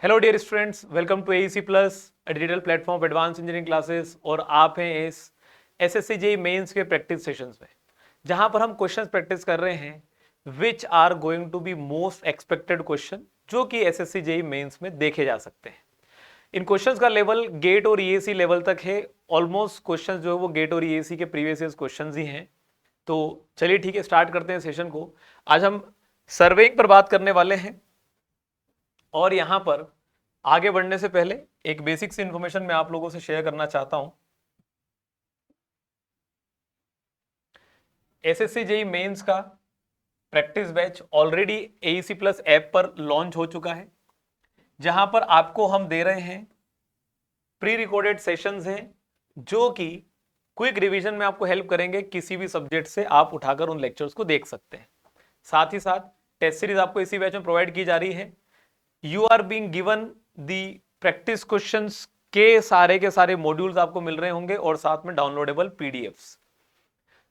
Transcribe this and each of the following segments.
Hello dear students, welcome to AEC plus, digital platform of advance engineering classes. और आप हैं इस SSC JEE mains के practice sessions में, जहां पर हम क्वेश्चंस प्रैक्टिस कर रहे हैं which are going to be most expected question, जो कि एसएससी जेईई मेंस में देखे जा सकते हैं। इन क्वेश्चंस का लेवल गेट और ईएसी लेवल तक है। ऑलमोस्ट क्वेश्चंस जो है वो गेट और ईएसी के प्रीवियस ईयर क्वेश्चंस ही हैं। तो चलिए ठीक है, स्टार्ट करते हैं सेशन को। आज हम सर्वेइंग पर बात करने वाले हैं। और यहां पर आगे बढ़ने से पहले एक बेसिक सी इंफॉर्मेशन मैं आप लोगों से शेयर करना चाहता हूं। एसएससी जेईई मेंस का practice batch already AEC plus app पर लॉन्च हो चुका है, जहां पर आपको हम दे रहे हैं प्री रिकॉर्डेड सेशंस हैं, जो कि क्विक रिवीजन में आपको हेल्प करेंगे। किसी भी सब्जेक्ट से आप उठाकर उन लेक्चर्स को देख सकते हैं। साथ ही साथ टेस्ट सीरीज आपको इसी बैच में प्रोवाइड की जा रही है। You are being given the practice questions के सारे मॉड्यूल्स आपको मिल रहे होंगे और साथ में डाउनलोडेबल पीडीएफ्स।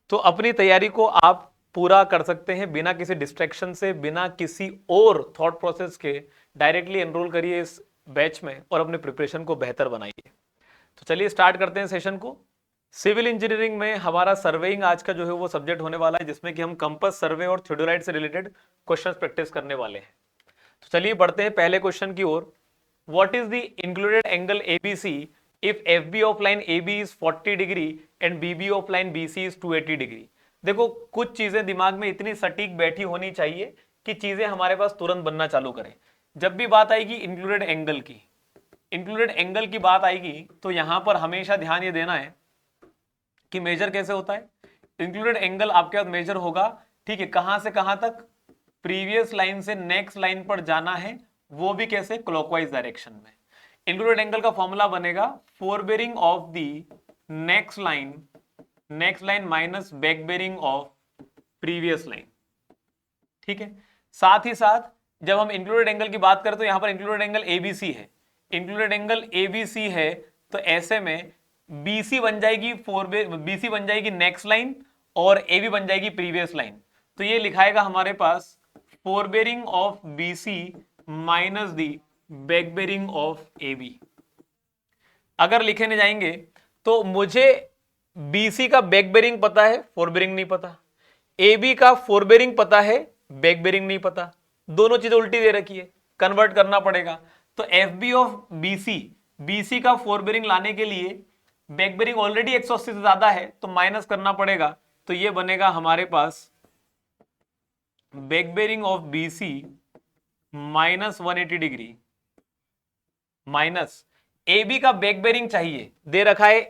तो अपनी तैयारी को आप पूरा कर सकते हैं बिना किसी डिस्ट्रैक्शन से, बिना किसी और थॉट प्रोसेस के। डायरेक्टली एनरोल करिए इस बैच में और अपने प्रिपरेशन को बेहतर बनाइए। तो चलिए स्टार्ट करते हैं सेशन को। सिविल इंजीनियरिंग में हमारा सर्वेइंग आज का जो है वो सब्जेक्ट होने वाला है, जिसमें कि हम कंपास सर्वे और थियोडोलाइट से रिलेटेड क्वेश्चंस प्रैक्टिस करने वाले हैं। तो चलिए बढ़ते हैं पहले क्वेश्चन की ओर। What is the included angle ABC if FB of line AB is 40 degree and BB of line BC is 280 degree. देखो, कुछ चीजें दिमाग में इतनी सटीक बैठी होनी चाहिए कि चीजें हमारे पास तुरंत बनना चालू करें। जब भी बात आएगी इंक्लूडेड एंगल की बात आएगी, तो यहां पर हमेशा ध्यान ये देना है कि मेजर कैसे होता है। इंक्लूडेड एंगल आपके पास मेजर होगा, ठीक है, कहां से कहां तक? प्रीवियस लाइन से नेक्स्ट लाइन पर जाना है, वो भी कैसे? क्लॉकवाइज डायरेक्शन में। इंक्लूडेड एंगल का फॉर्मूला बनेगा fore bearing of the next line minus back bearing of previous line. ठीक है। साथ ही साथ जब हम इंक्लूडेड एंगल की बात करें तो यहां पर इंक्लूडेड एंगल एबीसी है। इंक्लूडेड एंगल एबीसी है, तो ऐसे में बीसी बन जाएगी बीसी बन जाएगी नेक्स्ट लाइन और एबी बन जाएगी प्रीवियस लाइन। तो ये लिखाएगा हमारे पास fore bearing of BC minus the back bearing of AB. अगर लिखे जाएंगे तो मुझे बीसी का बैक बेरिंग पता है, फोरबेरिंग नहीं पता। एबी का फोरबेरिंग पता है, बैक बेरिंग नहीं पता। दोनों चीजें उल्टी दे रखी है, कन्वर्ट करना पड़ेगा। तो F B of BC, BC का फोरबेरिंग लाने के लिए बैक बेरिंग ऑलरेडी 180 से ज्यादा है, तो माइनस करना पड़ेगा। तो ये बनेगा हमारे पास back bearing of BC minus 180 degree minus AB का बैक बेरिंग चाहिए, दे रखा है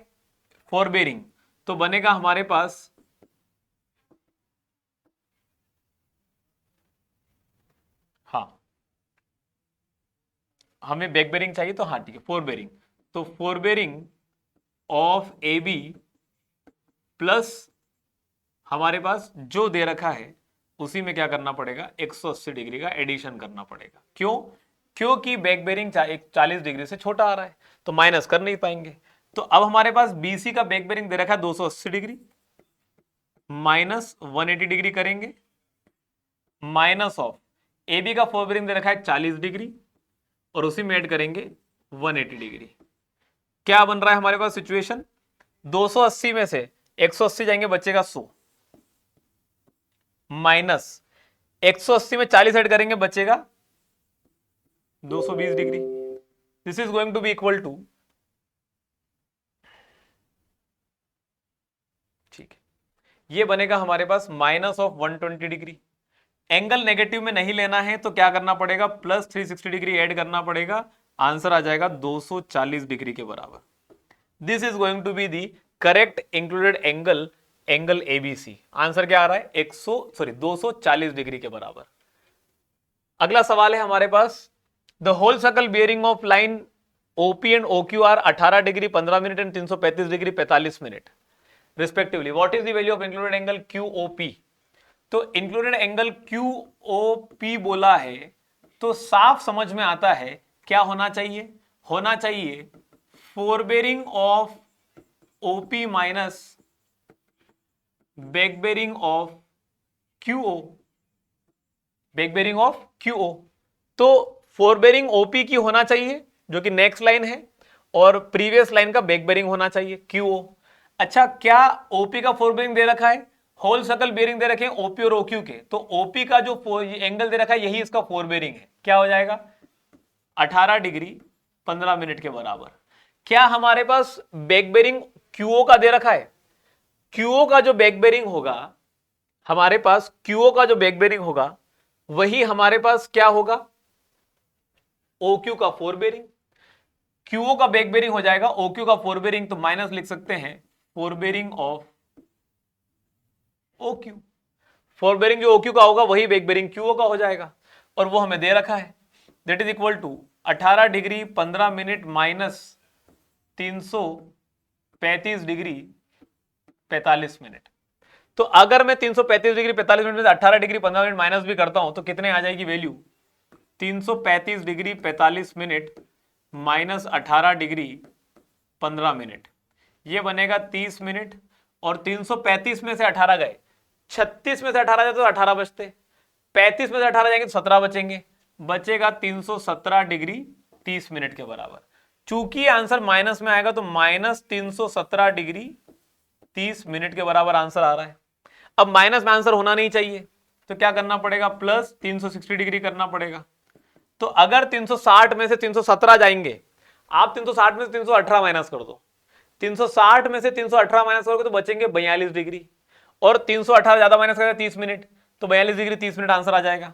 फोरबेरिंग, तो बनेगा हमारे पास हाँ, हमें बैक बेरिंग चाहिए तो हाँ ठीक है, फोरबेरिंग। तो फोरबेरिंग ऑफ ए बी प्लस हमारे पास जो दे रखा है उसी में क्या करना पड़ेगा? 180 डिग्री का एडिशन करना पड़ेगा। क्यों? क्योंकि बैक बेरिंग 40 डिग्री से छोटा आ रहा है, तो माइनस कर नहीं पाएंगे। तो अब हमारे पास बीसी का बैक बेरिंग दे रखा है 280 डिग्री, माइनस 180 डिग्री करेंगे, माइनस ऑफ एबी का फोरबेरिंग दे रखा है 40 डिग्री और उसी में ऐड करेंगे 180 डिग्री। क्या बन रहा है हमारे पास सिचुएशन? 280 में से 180 जाएंगे, बचेगा 100, माइनस 180 में 40 ऐड करेंगे, बचेगा 220 degree. This is going to be equal to, ठीक है, ये बनेगा हमारे पास minus of 120 degree. Angle negative में नहीं लेना है तो क्या करना पड़ेगा? प्लस 360 डिग्री ऐड करना पड़ेगा। आंसर आ जाएगा 240 डिग्री के बराबर। This is going to be the correct included angle ABC. Answer क्या आ रहा है? 240 डिग्री के बराबर। अगला सवाल है हमारे पास, the whole circle bearing of line OP and OQ are 18 degree 15 minute and 335 degree 45 minute respectively. What is the value of included angle QOP? तो इंक्लूडेड एंगल क्यूओपी बोला है, तो साफ समझ में आता है क्या होना चाहिए? होना चाहिए fore bearing of OP minus back bearing of QO, back bearing of QO. तो फोर बेरिंग ओपी की होना चाहिए जो कि नेक्स्ट लाइन है, और प्रीवियस लाइन का बैक बेरिंग होना चाहिए क्यूओ। अच्छा, क्या ओपी का फोर बेरिंग दे रखा है, होल सर्कल बेरिंग दे रखे हैं ओपी और ओक्यू के, तो ओपी का जो एंगल दे रखा है यही इसका फोर बेरिंग है, क्या हो जाएगा 18 डिग्री 15 मिनट के बराबर। क्या हमारे पास बैक बेरिंग क्यूओ का दे रखा है, क्यूओ का जो बैक बेरिंग होगा, हमारे पास क्यूओ का जो बैक बेरिंग होगा वही हमारे पास क्या होगा ओक्यू का फोर बेरिंग। क्यूओ का बैक बेरिंग हो जाएगा ओक्यू का फोर बेरिंग, तो माइनस लिख सकते हैं fore bearing of OQ. Fore bearing जो ओक्यू का होगा वही बैक बेरिंग क्यूओ का हो जाएगा, और वो हमें दे रखा है, that is equal to 18 degree 15 minute minus 335 degree 45 minute. तो अगर मैं 335 डिग्री 45 मिनट में 18 डिग्री 15 मिनट माइनस भी करता हूं तो कितने आ जाएगी value, 335 degree 45 minute minus 18 degree 15 minute, ये बनेगा 30 मिनट। और 335 में से 18 गए, 36 में से 18 जाए तो 18 बचते, 35 में से 18 जाएंगे तो 17 बचेंगे, बचेगा 317 डिग्री 30 मिनट के बराबर। चूंकि आंसर माइनस में आएगा तो माइनस 317 डिग्री 30 मिनट के बराबर आंसर आ रहा है। अब माइनस में आंसर होना नहीं चाहिए तो क्या करना पड़ेगा, प्लस 360 डिग्री करना पड़ेगा। तो अगर 360 में से 317 जाएंगे, आप 360 में से 318 माइनस कर दो, 360 में से 318 माइनस करोगे तो बचेंगे 42 डिग्री, और 318 ज्यादा माइनस करेगा 30 मिनट, तो 42 डिग्री 30 मिनट आंसर आ जाएगा।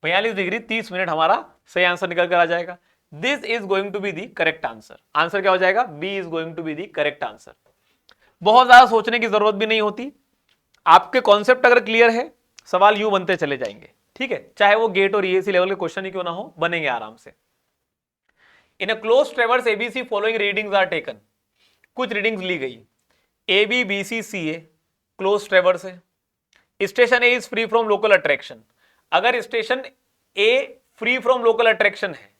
42 डिग्री 30 मिनट हमारा सही आंसर निकल कर आ जाएगा। This is going to be the correct answer. Answer क्या हो जाएगा, B is going to be the correct answer. बहुत ज्यादा सोचने की जरूरत भी नहीं होती, आपके कॉन्सेप्ट अगर क्लियर है सवाल यूं बनते चले जाएंगे, ठीक है, चाहे वो गेट और ईएसी लेवल के क्वेश्चन ही क्यों ना हो, बनेंगे आराम से। In a close traverse ABC following readings are taken, कुछ रीडिंग्स ली गई, A B B C C A close traverse है, station A is free from local attraction. अगर station A free from local attraction है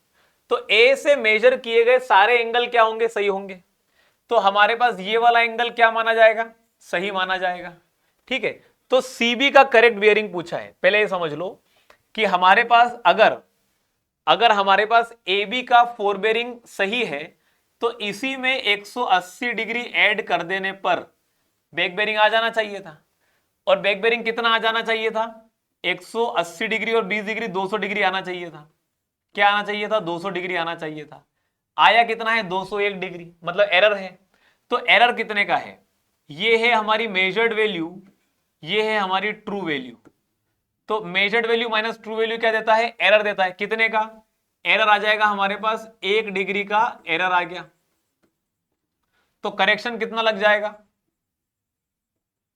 तो ए से major किए गए सारे एंगल क्या होंगे, सही होंगे, तो हमारे पास ये वाला एंगल क्या माना जाएगा, सही माना जाएगा, ठीक है। तो सीबी का करेक्ट बियरिंग पूछा है, पहले ये समझ लो कि हमारे पास अगर हमारे पास ए बी का फोर बेरिंग सही है तो इसी में 180 डिग्री ऐड कर देने पर बैक बेरिंग आ जाना चाहिए था, और बैक बेरिंग कितना आ जाना चाहिए था, 180 डिग्री और 20 डिग्री 200 डिग्री आना चाहिए था। क्या आना चाहिए था, 200 डिग्री आना चाहिए था। आया कितना है, 201 डिग्री, मतलब एरर है। तो एरर कितने का है, ये है हमारी मेजर्ड वैल्यू, ये है हमारी ट्रू वैल्यू। तो measured value minus true value क्या देता है, एरर देता है। कितने का एरर आ जाएगा, हमारे पास 1 डिग्री का एरर आ गया। तो करेक्शन कितना लग जाएगा,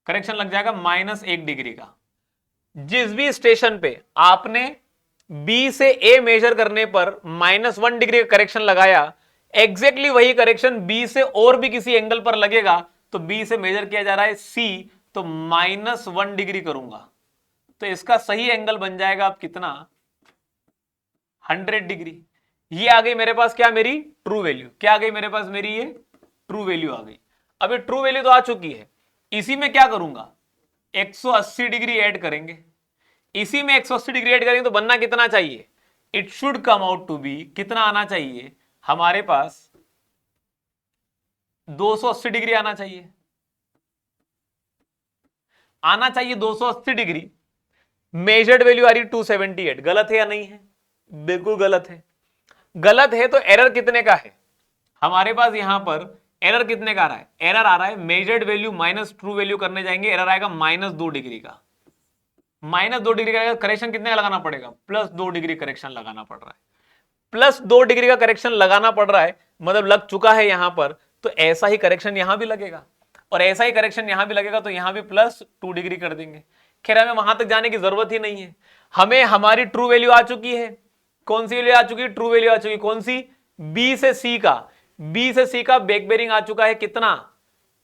करेक्शन लग जाएगा -1 डिग्री का। जिस भी स्टेशन पे आपने बी से ए मेजर करने पर -1 डिग्री का करेक्शन लगाया, एग्जैक्टली वही करेक्शन बी से और भी किसी एंगल पर लगेगा। तो बी से मेजर किया जा रहा है सी, तो -1 डिग्री करूंगा तो इसका सही एंगल बन जाएगा अब कितना, 100 डिग्री। ये आ गई मेरे पास क्या, मेरी ट्रू वैल्यू। क्या आ गई मेरे पास, मेरी ये ट्रू वैल्यू आ गई। अब ये ट्रू वैल्यू तो आ चुकी है, इसी में क्या करूंगा, 180 डिग्री ऐड करेंगे। इसी में 180 डिग्री ऐड करेंगे तो बनना कितना चाहिए, it should come out to be, कितना आना चाहिए हमारे पास, 280 डिग्री आना चाहिए, आना चाहिए 280 डिग्री। मेजर्ड वैल्यू आ रही 278, गलत है या नहीं है, बिल्कुल गलत है। गलत है तो एरर कितने का है, हमारे पास यहां पर एरर कितने का आ रहा है, एरर आ रहा है measured value minus true value करने जाएंगे, एरर आएगा -2 डिग्री का। -2 डिग्री का करेक्शन कितने का लगाना पड़ेगा, +2 डिग्री करेक्शन लगाना पड़ रहा है। +2 डिग्री का करेक्शन लगाना पड़ रहा है, मतलब लग चुका है यहां पर, तो ऐसा ही करेक्शन यहां भी लगेगा, और ऐसा ही करेक्शन यहां भी लगेगा, तो यहां भी +2 डिग्री कर देंगे। खैर हमें वहां तक जाने की जरूरत ही नहीं है, हमें हमारी ट्रू वैल्यू आ चुकी है। कौन सी वैल्यू आ चुकी है, ट्रू वैल्यू आ चुकी, कौन सी, बी से सी का, बी से सी का बैक बेरिंग आ चुका है कितना,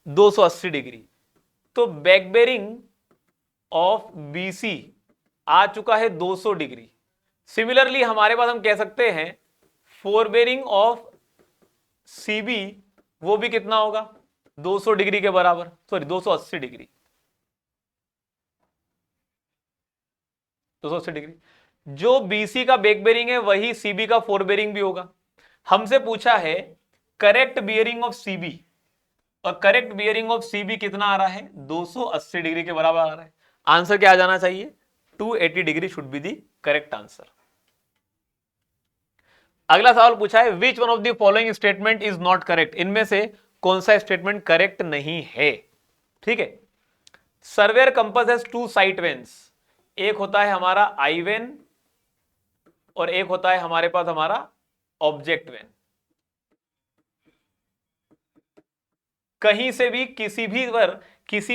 280 डिग्री। तो बैक बेरिंग ऑफ बीसी आ चुका है 200 डिग्री। सिमिलरली हमारे पास हम कह सकते हैं फोर बेरिंग ऑफ सीबी, वो भी कितना होगा, 200 डिग्री के बराबर, सॉरी 280 डिग्री। 280 डिग्री। जो बीसी का बैक बेरिंग है वही सीबी का फोर बेरिंग भी होगा। हमसे पूछा है करेक्ट बियरिंग ऑफ सीबी, और करेक्ट बियरिंग ऑफ सीबी कितना आ रहा है, 280 डिग्री के बराबर आ रहा है। आंसर क्या आ जाना चाहिए, 280 degree should be the correct answer. अगला सवाल पूछा है विच one of the following statement is not correct, इनमें से कौन सा स्टेटमेंट करेक्ट नहीं है। ठीक है, surveyor compass has to sight vanes, एक होता है हमारा आई वेन और एक होता है हमारे पास हमारा ऑब्जेक्ट वेन। कहीं से भी किसी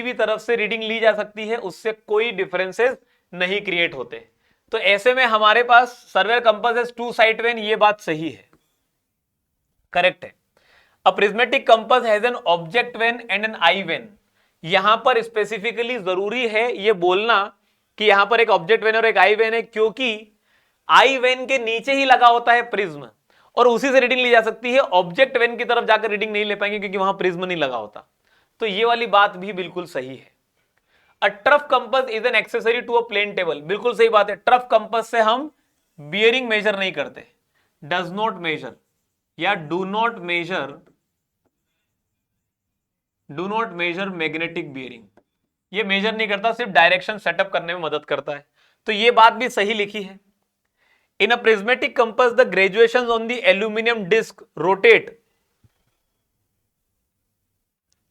भी तरफ से रीडिंग ली जा सकती है, उससे कोई डिफरेंसेस नहीं क्रिएट होते। तो ऐसे में हमारे पास surveyor compass has to sight vane, ये बात सही है, करेक्ट है। A prismatic compass has an object vane and an eye vane, यहां पर स्पेसिफिकली जरूरी है ये बोलना कि यहां पर एक ऑब्जेक्ट वेन और एक आई वेन है, क्योंकि आई वेन के नीचे ही लगा होता है प्रिज्म और उसी से रीडिंग ली जा सकती है। ऑब्जेक्ट वेन की तरफ जाकर रीडिंग नहीं ले पाएंगे क्योंकि वहां प्रिज्म नहीं लगा होता। तो ये वाली बात भी बिल्कुल सही है। A trough compass is an accessory to a plane table, बिल्कुल सही बात है। ट्रफ कंपास से हम बियरिंग मेजर नहीं करते, डज नॉट मेजर या do not measure magnetic bearing, ये मेजर नहीं करता, सिर्फ डायरेक्शन सेटअप करने में मदद करता है। तो ये बात भी सही लिखी है। In a prismatic compass, the graduations on the aluminum disc rotate.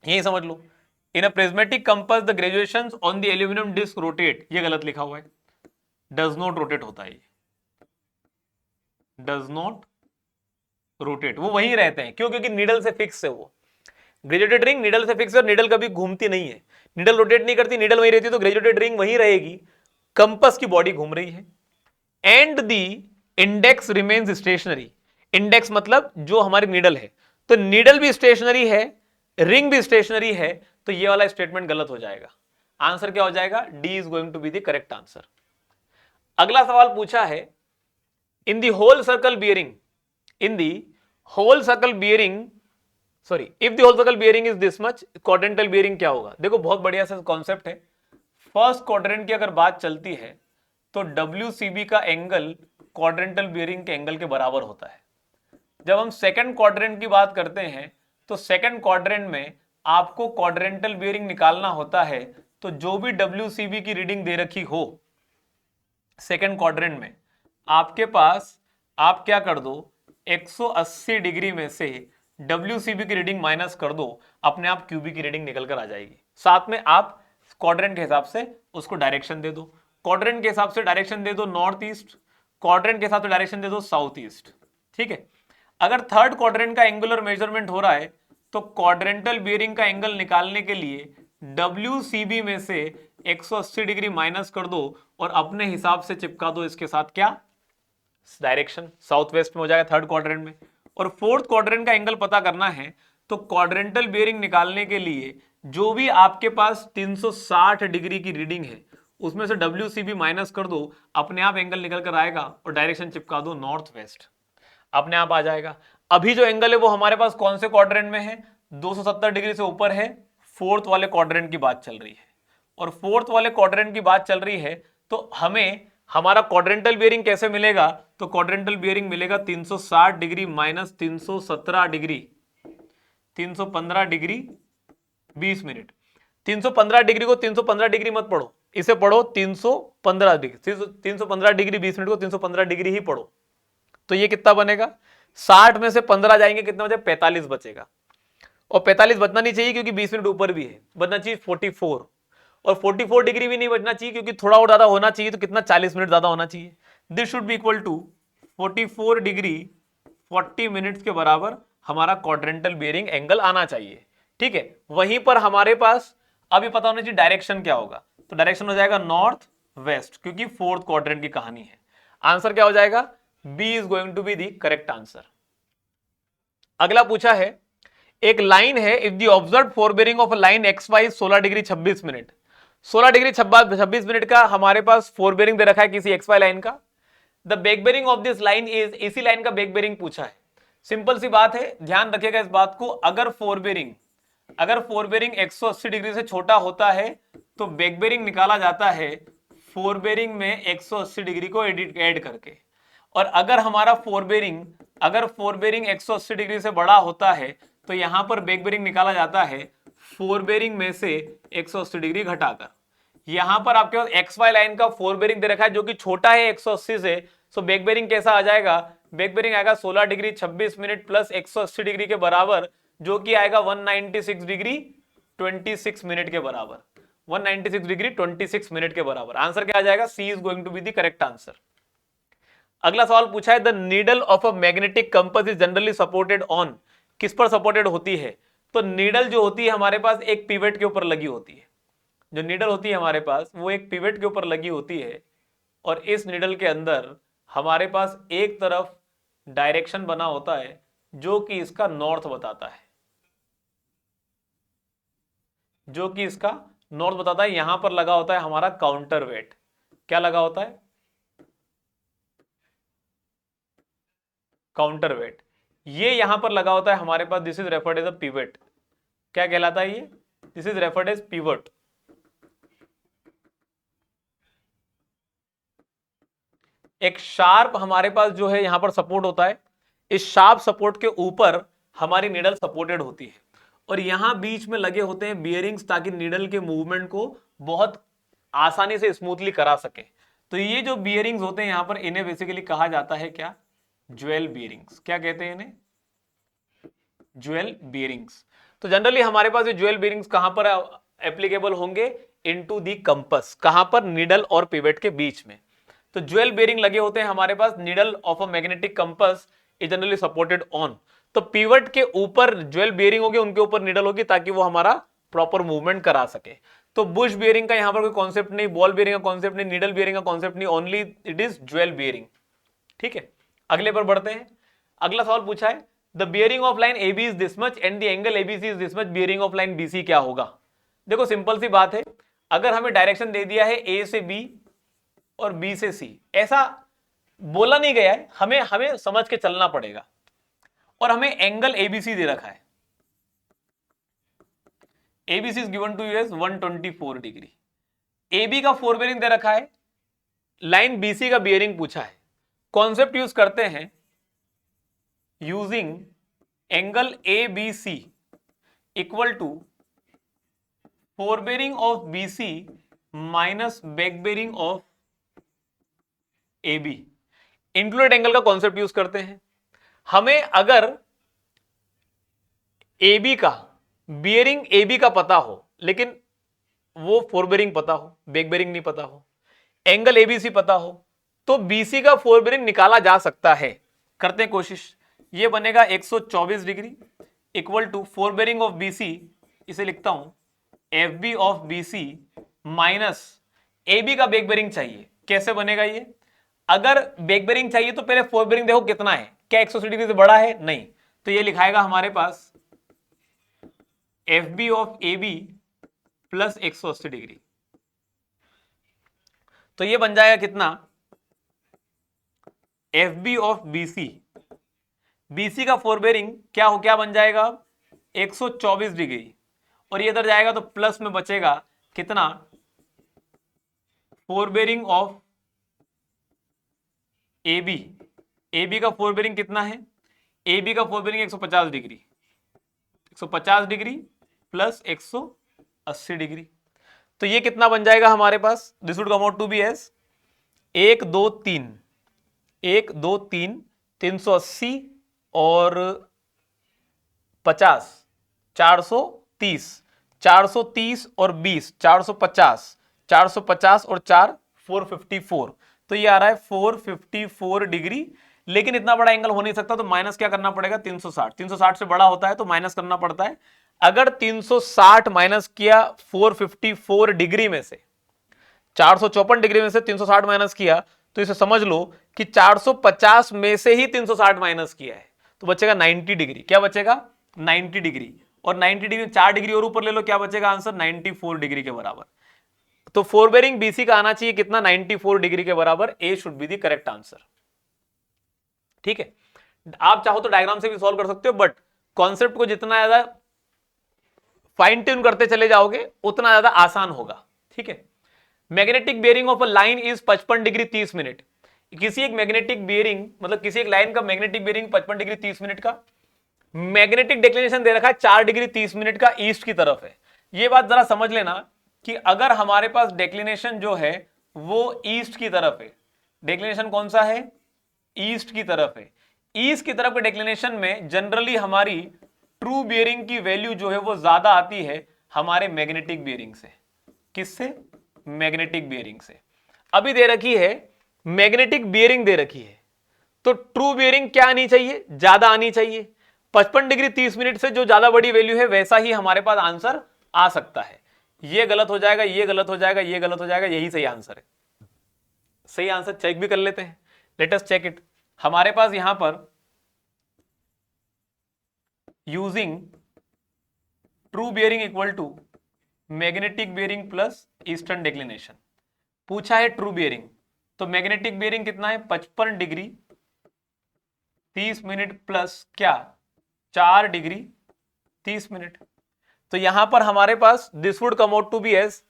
यही समझ लो, in a prismatic compass, the graduations on the aluminum disc rotate. ये गलत लिखा हुआ है, does not rotate होता है, does not rotate, वो वहीं रहते हैं। क्यों? क्योंकि नीडल से फिक्स है वो। ग्रेजुएटेड रिंग नीडल से फिक्स है और नीडल कभी घूमती नहीं है, नीडल रोटेट नहीं करती, नीडल वहीं रहती है, तो ग्रेजुएटेड रिंग वहीं रहेगी, कंपास की बॉडी घूम रही है। And the index remains stationary, index मतलब जो हमारी नीडल है, तो नीडल भी स्टेशनरी है, रिंग भी स्टेशनरी है, तो ये वाला स्टेटमेंट गलत हो जाएगा। आंसर क्या हो जाएगा, D is going to be the correct answer. अगला सवाल पूछा है in the whole circle bearing, in the whole circle bearing, sorry, if the whole circle bearing is this much, quadrantal bearing क्या होगा। देखो बहुत बढ़िया सा कॉन्सेप्ट है। फर्स्ट क्वाड्रेंट की अगर बात चलती है तो WCB का एंगल क्वाड्रेंटल बियरिंग के एंगल के बराबर होता है। जब हम सेकंड क्वाड्रेंट की बात करते हैं तो सेकंड क्वाड्रेंट में आपको क्वाड्रेंटल बियरिंग निकालना होता है, तो जो भी WCB की रीडिंग दे रखी हो सेकंड क्वाड्रेंट में, आपके पास आप क्या कर दो, 180 डिग्री में से WCB की रीडिंग माइनस कर दो, अपने आप QB की रीडिंग निकल कर आ जाएगी। साथ में आप क्वाड्रेंट के हिसाब से उसको डायरेक्शन दे दो, क्वाड्रेंट के हिसाब से डायरेक्शन दे दो नॉर्थ ईस्ट, क्वाड्रेंट के हिसाब से डायरेक्शन दे दो साउथ ईस्ट। ठीक है, अगर थर्ड क्वाड्रेंट का एंगुलर मेजरमेंट हो रहा है तो क्वाड्रेंटल बियरिंग का एंगल निकालने के लिए WCB में से 180 डिग्री माइनस कर दो और अपने हिसाब से चिपका दो इसके साथ क्या, डायरेक्शन साउथ वेस्ट में हो जाएगा थर्ड क्वाड्रेंट में। और फोर्थ क्वाड्रेंट का एंगल पता करना है तो क्वाड्रेंटल बियरिंग निकालने के लिए जो भी आपके पास 360 डिग्री की रीडिंग है उसमें से WCB माइनस कर दो, अपने आप एंगल निकल कर आएगा और डायरेक्शन चिपका दो नॉर्थ वेस्ट, अपने आप आ जाएगा। अभी जो एंगल है वो हमारे पास कौन से क्वाड्रेंट में है, 270 डिग्री से ऊपर है, फोर्थ वाले क्वाड्रेंट की बात चल रही है। और फोर्थ वाले क्वाड्रेंट की बात चल रही है तो हमें हमारा क्वाड्रेंटल बियरिंग कैसे मिलेगा, तो क्वाड्रेंटल बियरिंग मिलेगा 360 degree minus 317 degree, 315 degree 20 minute. 315 degree को 315 डिग्री मत पढ़ो, इसे पढ़ो 315 डिग्री, 315 डिग्री 20 मिनट को 315 डिग्री ही पढ़ो। तो ये कितना बनेगा, 60 में से 15 जाएंगे, कितना बचे, 45 बचेगा। और 45 बचना नहीं चाहिए क्योंकि 20 मिनट ऊपर भी है, बचना चाहिए 44, और 44 डिग्री भी नहीं बचना चाहिए क्योंकि थोड़ा और ज्यादा होना चाहिए, तो कितना, 40 मिनट ज्यादा होना चाहिए। This should be equal to 44 degree 40 minutes के बराबर हमारा क्वाड्रेंटल बियरिंग एंगल आना चाहिए। ठीक है, वहीं पर हमारे पास अभी पता होना चाहिए डायरेक्शन क्या होगा, तो डायरेक्शन हो जाएगा नॉर्थ वेस्ट, क्योंकि फोर्थ क्वाड्रेंट की कहानी है। आंसर क्या हो जाएगा, B is going to be the correct answer. अगला पूछा है एक लाइन है, if the observed fore bearing of a line X Y 16 degree 26 minute, 16 degree 26 minute का हमारे पास फोरबेरिंग दे रखा है किसी एक्स वाई लाइन का। The back bearing of this line is, इसी लाइन का बैक बेरिंग पूछा है। सिंपल सी बात है, ध्यान रखिएगा इस बात को, अगर फोरबेरिंग 180 डिग्री से छोटा होता है तो बैक बेरिंग निकाला जाता है फोरबेरिंग में 180 डिग्री को ऐड करके। और अगर हमारा फोरबेरिंग 180 डिग्री से बड़ा होता है तो यहां पर बैक बेरिंग निकाला जाता है फोरबेरिंग में से 180 डिग्री घटाकर। यहां पर आपके पास एक्स वाई लाइन का फोरबेरिंग दे रखा है जो कि छोटा है 180 से, सो बैक बेरिंग कैसा आ जाएगा, बैक बेरिंग आएगा 16 डिग्री 26 मिनट प्लस 180 डिग्री के बराबर, जो कि आएगा 196 डिग्री 26 मिनट के बराबर, 196 डिग्री 26 मिनट के बराबर। आंसर क्या आ जाएगा, C is going to be the correct answer. अगला सवाल पूछा है, the needle of a magnetic compass is generally supported on, किस पर सपोर्टेड होती है, तो नीडल जो होती है हमारे पास एक पिवट के ऊपर लगी होती है। जो नीडल होती है हमारे पास वो एक पिवट के ऊपर लगी होती है, और इस नीडल के अंदर हमारे पास एक तरफ डायरेक्शन बना होता है जो कि इसका नॉर्थ बताता है, जो कि इसका नॉर्थ बताता है। यहां पर लगा होता है हमारा काउंटर वेट, क्या लगा होता है, काउंटर वेट, ये यहां पर लगा होता है हमारे पास, this is referred as a pivot. क्या कहलाता है ये, this is referred as pivot. एक शार्प हमारे पास जो है यहां पर सपोर्ट होता है, इस शार्प सपोर्ट के ऊपर हमारी नीडल सपोर्टेड होती है, और यहां बीच में लगे होते हैं बियरिंग्स ताकि नीडल के मूवमेंट को बहुत आसानी से स्मूथली करा सके। तो ये जो बियरिंग्स होते हैं यहां पर, इन्हें बेसिकली कहा जाता है क्या, ज्वेल बियरिंग्स। क्या कहते हैं इन्हें, ज्वेल बियरिंग्स। तो जनरली हमारे पास ये ज्वेल बियरिंग्स कहां पर एप्लीकेबल होंगे, इनटू दी कंपास, कहां पर, नीडल और पिवट के बीच में। तो ज्वेल बेरिंग लगे होते हैं हमारे पास, needle of a magnetic compass is generally supported on. तो पिवट के ऊपर ज्वेल बेरिंग होगी, उनके ऊपर नीडल होगी ताकि वो हमारा प्रॉपर मूवमेंट करा सके। तो बुश बेरिंग का यहां पर कोई कॉन्सेप्ट नहीं, बॉल बेरिंग का कॉन्सेप्ट नहीं, नीडल बेरिंग का कॉन्सेप्ट नहीं, only it is jewel bearing. ठीक है, अगले पर बढ़ते हैं। अगला सवाल पूछा है, the bearing of line AB is this much and the angle ABC is this much, bearing of line BC क्या होगा। देखो सिंपल सी बात है, अगर हमें डायरेक्शन दे दिया है A से B और B से C, ऐसा बोला नहीं गया है, हमें हमें समझ के चलना पड़ेगा, और हमें एंगल ABC दे रखा है, ABC is given to you as 124 degree. AB का फोर बेरिंग दे रखा है, लाइन BC का बियरिंग पूछा है। कॉन्सेप्ट यूज करते हैं, using angle ABC equal to fore bearing of BC minus back bearing of AB, included angle का कॉन्सेप्ट यूज करते हैं। हमें अगर AB का बियरिंग AB का पता हो, लेकिन वो फोर बेरिंग पता हो, बैक बेरिंग नहीं पता हो, एंगल ABC पता हो, तो BC का फोर बेरिंग निकाला जा सकता है। करते हैं कोशिश, ये बनेगा 124 degree equal to fore bearing of BC, इसे लिखता हूं FB of BC minus AB का बैक बेरिंग चाहिए। कैसे बनेगा ये, अगर बैक बेरिंग चाहिए तो पहले फोर बेरिंग देखो कितना है, क्या 180 डिग्री से बड़ा है, नहीं, तो ये लिखाएगा हमारे पास FB of AB plus 180 degree, तो ये बन जाएगा कितना, FB ऑफ BC, BC का फोर बेरिंग क्या बन जाएगा 124 डिग्री, और ये इधर जाएगा तो प्लस में बचेगा कितना, फोर बेरिंग ऑफ AB का फोर बेरिंग कितना है, AB का fore bearing 150 degree, 150 degree plus 180 degree, तो ये कितना बन जाएगा हमारे पास, this would come out to be as 1 2 3 1 2 3 380 और 50 430 430 और 20 450 450 और 4 454, तो ये आ रहा है 454 डिग्री। लेकिन इतना बड़ा एंगल हो नहीं सकता, तो माइनस क्या करना पड़ेगा, 360, 360 से बड़ा होता है तो माइनस करना पड़ता है। अगर 360 माइनस किया 454 डिग्री में से, 454 डिग्री में से 360 माइनस किया, तो इसे समझ लो कि 450 में से ही 360 माइनस किया है, तो बचेगा 90 डिग्री। क्या बचेगा, 90 डिग्री, और 90 डिग्री 4 डिग्री और ऊपर ले लो, क्या बचेगा आंसर, 94 डिग्री के बराबर। तो फोर बेरिंग BC का आना चाहिए कितना, 94 डिग्री के बराबर, A should be the correct answer. ठीक है, आप चाहो तो डायग्राम से भी सॉल्व कर सकते हो, बट कॉन्सेप्ट को जितना ज्यादा फाइन ट्यून करते चले जाओगे उतना ज्यादा आसान होगा। ठीक है, magnetic bearing of a line is 55 degree 30 minute. किसी एक मैग्नेटिक बियरिंग मतलब किसी एक लाइन का मैग्नेटिक बियरिंग 55 डिग्री 30 मिनट का, मैग्नेटिक डिक्लिनेशन दे रखा है 4 डिग्री 30 मिनट का, ईस्ट की तरफ है। ये बात जरा समझ लेना कि अगर हमारे पास डिक्लिनेशन जो है वो ईस्ट की तरफ है, डिक्लिनेशन कौन सा है, ईस्ट की तरफ है, ईस्ट की तरफ के डिक्लिनेशन में जनरली हमारी ट्रू बियरिंग की वैल्यू जो है वो ज्यादा आती है हमारे मैग्नेटिक बियरिंग से। किससे, मैग्नेटिक बियरिंग से। अभी दे रखी है मैग्नेटिक बियरिंग दे रखी है, तो ट्रू बियरिंग क्या आनी चाहिए, ज्यादा आनी चाहिए। 55 डिग्री 30 मिनट से जो ज्यादा बड़ी वैल्यू है वैसा ही हमारे पास आंसर आ सकता है। ये गलत हो जाएगा, ये गलत हो जाएगा, ये गलत हो जाएगा, यही सही आंसर है। सही आंसर चेक भी कर लेते हैं, लेट अस चेक इट। हमारे पास यहां पर using true bearing equal to magnetic bearing plus eastern declination पूछा है। ट्रू बियरिंग तो मैग्नेटिक बियरिंग कितना है, 55 डिग्री 30 मिनट प्लस क्या, 4 डिग्री 30 मिनट। तो यहां पर हमारे पास this would come out to be as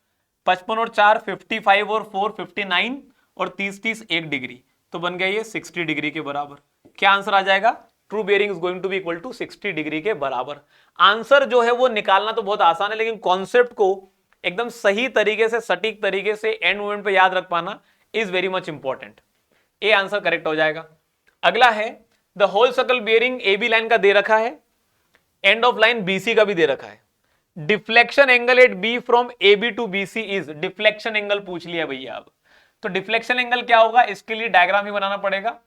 55 और 4 55 और 4 59 और 30 30 1 डिग्री, तो बन गया ये 60 डिग्री के बराबर। क्या आंसर आ जाएगा, true bearing is going to be equal to 60 degree के बराबर। आंसर जो है वो निकालना तो बहुत आसान है, लेकिन कॉन्सेप्ट को एकदम सही तरीके से सटीक तरीके से एंड मोमेंट पे याद रख पाना is very much important. A answer correct हो जाएगा। अगला है the whole circle bearing A B line का दे रखा है, एंड ऑफ लाइन बीसी का भी दे रखा है। Deflection angle at B from A B to B C is, deflection angle पूछ लिया भैया। अब तो डिफ्लेक्शन एंगल क्या होगा, इसके लिए डायग्राम ही बनाना पड़ेगा।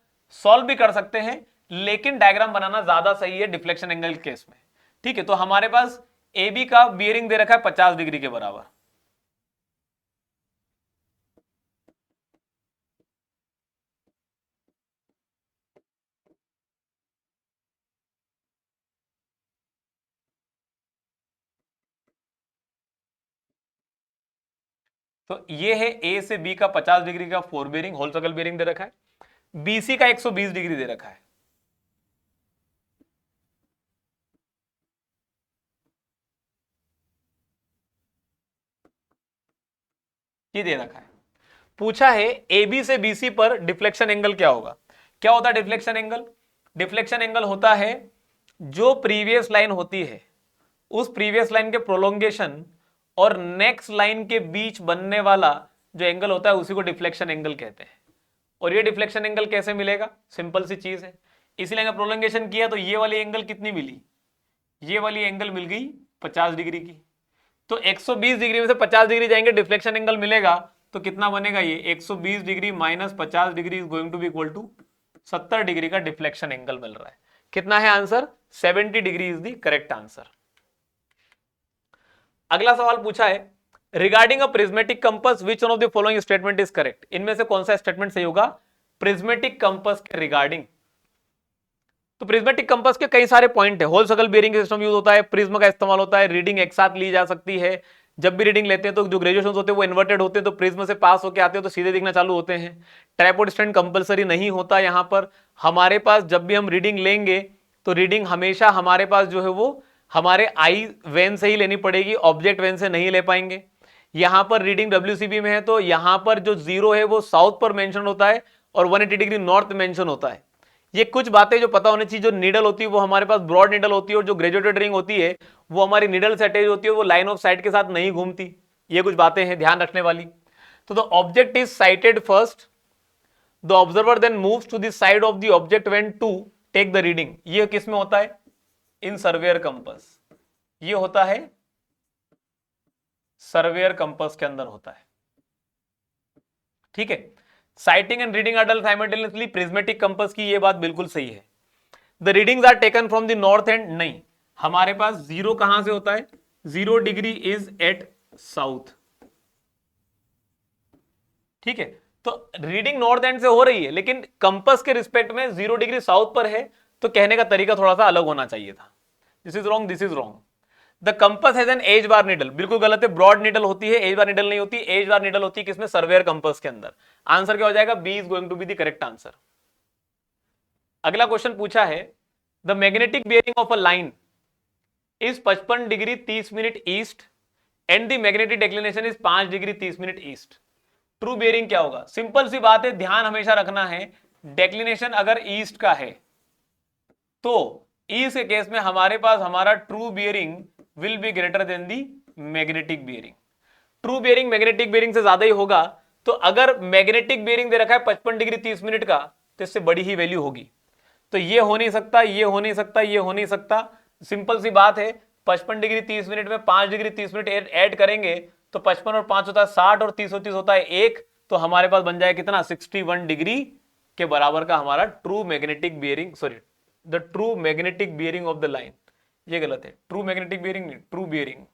सॉल्व भी कर सकते हैं लेकिन डायग्राम बनाना ज्यादा सही है डिफ्लेक्शन एंगल केस में। ठीक है, तो हमारे पास ए बी का बियरिंग दे रखा है 50 डिग्री के बराबर। तो ये है ए से बी का 50 डिग्री का fore bearing whole circle bearing दे रखा है, बीसी का 120 डिग्री दे रखा है। ये दे रखा है, पूछा है ए बी से बीसी पर डिफ्लेक्शन एंगल क्या होगा। क्या होता है डिफ्लेक्शन एंगल, डिफ्लेक्शन एंगल होता है जो प्रीवियस लाइन होती है उस प्रीवियस लाइन के प्रोलोंगेशन और नेक्स्ट लाइन के बीच बनने वाला जो एंगल होता है उसी को डिफ्लेक्शन एंगल कहते हैं। और ये डिफ्लेक्शन एंगल कैसे मिलेगा, सिंपल सी चीज है, इसी लाइन का प्रोलोंगेशन किया तो ये वाली एंगल कितनी मिली, ये वाली एंगल मिल गई 50 डिग्री की। तो 120 डिग्री में से 50 डिग्री जाएंगे डिफ्लेक्शन एंगल मिलेगा, तो कितना बनेगा ये 120 degree minus 50 degree is going to be equal to 70 degree का डिफ्लेक्शन एंगल मिल रहा है। कितना है answer, 70 degree is the correct answer. अगला सवाल पूछा है regarding a prismatic compass which one of the following statement is correct. इनमें से कौन सा स्टेटमेंट सही होगा प्रिज्मेटिक कंपास के रिगार्डिंग। तो प्रिज्मेटिक कंपास के कई सारे पॉइंट है, whole circle bearing system use होता है, प्रिज्म का इस्तेमाल होता है, रीडिंग एक साथ ली जा सकती है। जब भी रीडिंग लेते हैं तो जो ग्रेजुएशन होते हैं वो इन्वर्टेड होते हैं, तो प्रिज्म से पास होकर आते हैं तो सीधे दिखना चालू होते हैं। ट्राइपॉड स्टैंड कंपलसरी नहीं होता यहाँ पर। हमारे पास जब भी हम रीडिंग लेंगे तो रीडिंग हमेशा हमारे पास जो है वो हमारे आई वेन से ही लेनी पड़ेगी, ऑब्जेक्ट वेन से नहीं ले पाएंगे। यहां पर रीडिंग डब्ल्यूसीबी में है तो यहां पर जो जीरो है वो साउथ पर मेंशन होता है और 180 डिग्री नॉर्थ मेंशन होता है। ये कुछ बातें जो पता होनी चाहिए। जो नीडल होती है वो हमारे पास ब्रॉड नीडल होती है और जो ग्रेजुएटेड रिंग होती है वो हमारी नीडल से अटैच होती है, वो लाइन ऑफ साइट के साथ नहीं घूमती। ये कुछ बातें हैं ध्यान रखने वाली। तो the object is sighted first, the observer then moves to the side of the object when to take the reading. ये किस में होता है, इन सर्वेयर कंपास। ये होता है सर्वेयर कंपास के अंदर होता है। ठीक है, sighting and reading are done simultaneously prismatic compass की ये बात बिल्कुल सही है। The readings are taken from the north end, नहीं, हमारे पास जीरो कहां से होता है, 0 डिग्री इज एट साउथ। ठीक है, तो रीडिंग नॉर्थ एंड से हो रही है लेकिन कंपास के रिस्पेक्ट में 0 डिग्री साउथ पर है, तो कहने का तरीका थोड़ा सा अलग होना चाहिए था। This is wrong, this is wrong. The compass has an edge bar needle, बिल्कुल गलत है। ब्रॉड नीडल होती है, एज बार नीडल नहीं होती। एज बार नीडल होती है किसमें, सर्वेयर कंपास के अंदर। आंसर क्या हो जाएगा, B is going to be the correct answer. अगला क्वेश्चन पूछा है the magnetic bearing of a line is 55 degree 30 minute east and the magnetic declination is 5 degree 30 minute east. True bearing क्या होगा? सिंपल सी बात है, ध्यान हमेशा रखना है, डेक्लिनेशन अगर ईस्ट का है तो ईस्ट के केस में हमारे पास हमारा true bearing will be greater than the magnetic bearing. True bearing magnetic bearing से ज्यादा ही होगा, तो अगर मैग्नेटिक बियरिंग दे रखा है 55 डिग्री 30 मिनट का, तो इससे बड़ी ही वैल्यू होगी। तो ये हो नहीं सकता, ये हो नहीं सकता, ये हो नहीं सकता। सिंपल सी बात है, 55 डिग्री 30 मिनट में 5 डिग्री 30 मिनट ऐड करेंगे तो 55 और 5 होता है 60 और 30 और 30 होता है 1, तो हमारे पास बन जाए कितना, 61 डिग्री के बराबर का हमारा true magnetic bearing, sorry the true magnetic bearing of the line. ये गलत है, ट्रू मैग्नेटिक बियरिंग नहीं, ट्रू बियरिंग।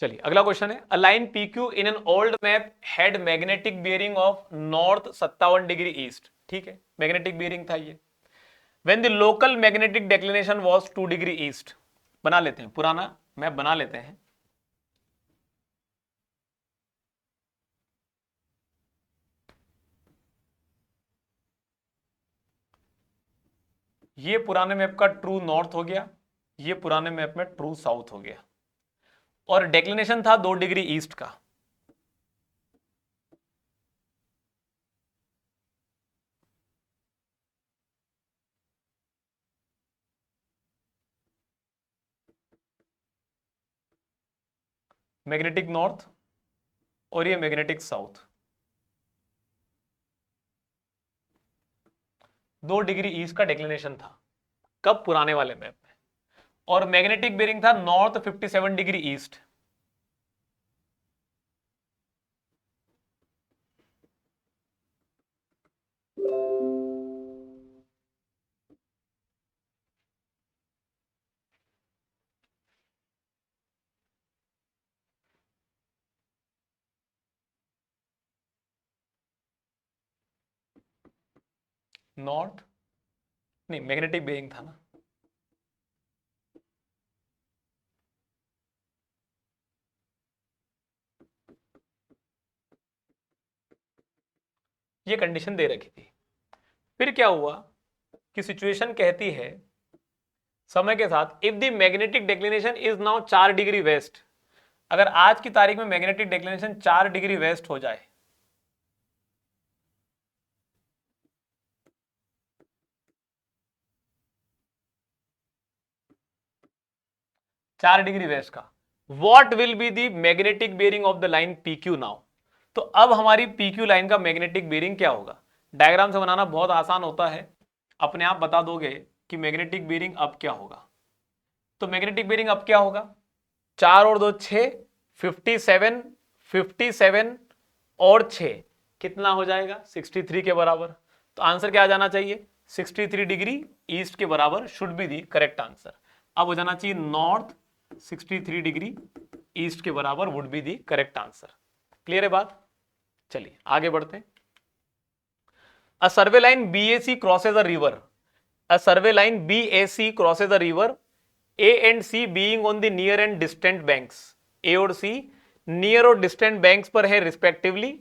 चलिए अगला क्वेश्चन है, a line PQ in an old map had magnetic bearing of north 57 degree east. ठीक है, magnetic bearing था ये। When the local magnetic declination was 2 degree east. बना लेते हैं, पुराना मैप बना लेते हैं। ये पुराने मैप का ट्रू नॉर्थ हो गया, ये पुराने मैप में ट्रू साउथ हो गया, और डेक्लिनेशन था 2 डिग्री ईस्ट का। मैग्नेटिक नॉर्थ और ये मैग्नेटिक साउथ, 2 डिग्री ईस्ट का डेक्लिनेशन था कब, पुराने वाले मैप में। और मैग्नेटिक बेरिंग था नॉर्थ 57 डिग्री ईस्ट। नॉर्थ नहीं, मैग्नेटिक बेरिंग था ना। ये कंडीशन दे रखी थी। फिर क्या हुआ कि सिचुएशन कहती है समय के साथ, if the magnetic declination is now 4 degree waste, अगर आज की तारीख में मैग्नेटिक डेक्लिनेशन 4 डिग्री वेस्ट हो जाए, 4 डिग्री वेस्ट का, what will be the magnetic bearing of the line PQ now. तो अब हमारी PQ लाइन का मैग्नेटिक बेरिंग क्या होगा? डायग्राम से बनाना बहुत आसान होता है, अपने आप बता दोगे कि मैग्नेटिक बेरिंग अब क्या होगा। तो मैग्नेटिक बेरिंग अब क्या होगा, 4 और 2 6, 57, 57 और 6 कितना हो जाएगा, 63 के बराबर। तो आंसर क्या आ जाना चाहिए, 63 डिग्री ईस्ट के बराबर should be the correct answer. अब हो जाना चाहिए नॉर्थ 63 डिग्री ईस्ट के बराबर would be the correct answer. Clear है बात? चलिए आगे बढ़ते हैं। A survey line BAC crosses a river, a survey line BAC crosses a river, A and C being on the near and distant banks, A और C near और distant banks पर है respectively.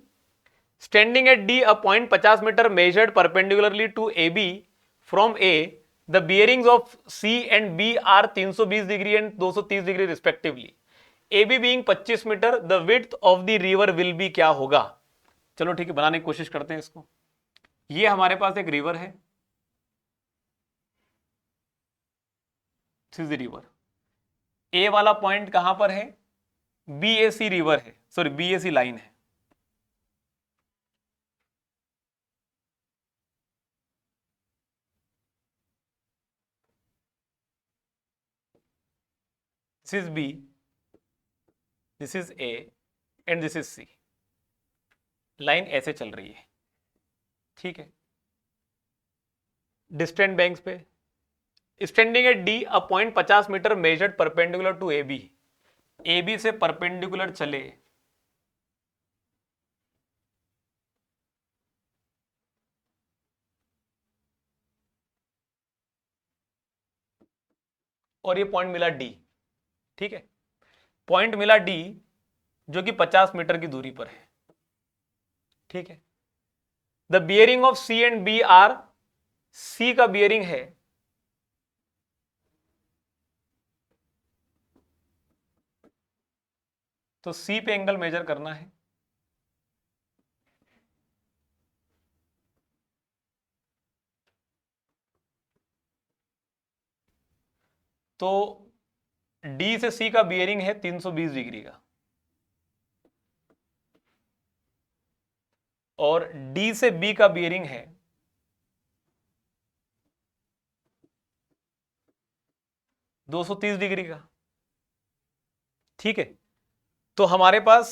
Standing at D, a point 50 metre measured perpendicularly to AB from A, the bearings of C and B are 320 degree and 230 degree respectively. AB being 25 metre, the width of the river will be क्या होगा? चलो ठीक है, बनाने की कोशिश करते हैं इसको। ये हमारे पास एक रिवर है, this is the river. A वाला पॉइंट कहां पर है, BAC रिवर है, सॉरी BAC लाइन है। This is B, this is A and this is C। Line ऐसे चल रही है, ठीक है, डिस्टेंट बैंक्स पे। Standing at D, a point 50 metre measured perpendicular to AB, AB से परपेंडिकुलर चले, और ये पॉइंट मिला डी, ठीक है, पॉइंट मिला डी जो कि 50 मीटर की दूरी पर है, ठीक है। The bearing of C and B are, C का बियरिंग है तो सी पे एंगल मेजर करना है। तो डी से सी का बियरिंग है 320 डिग्री का, और डी से बी का बियरिंग है 230 डिग्री का, ठीक है। तो हमारे पास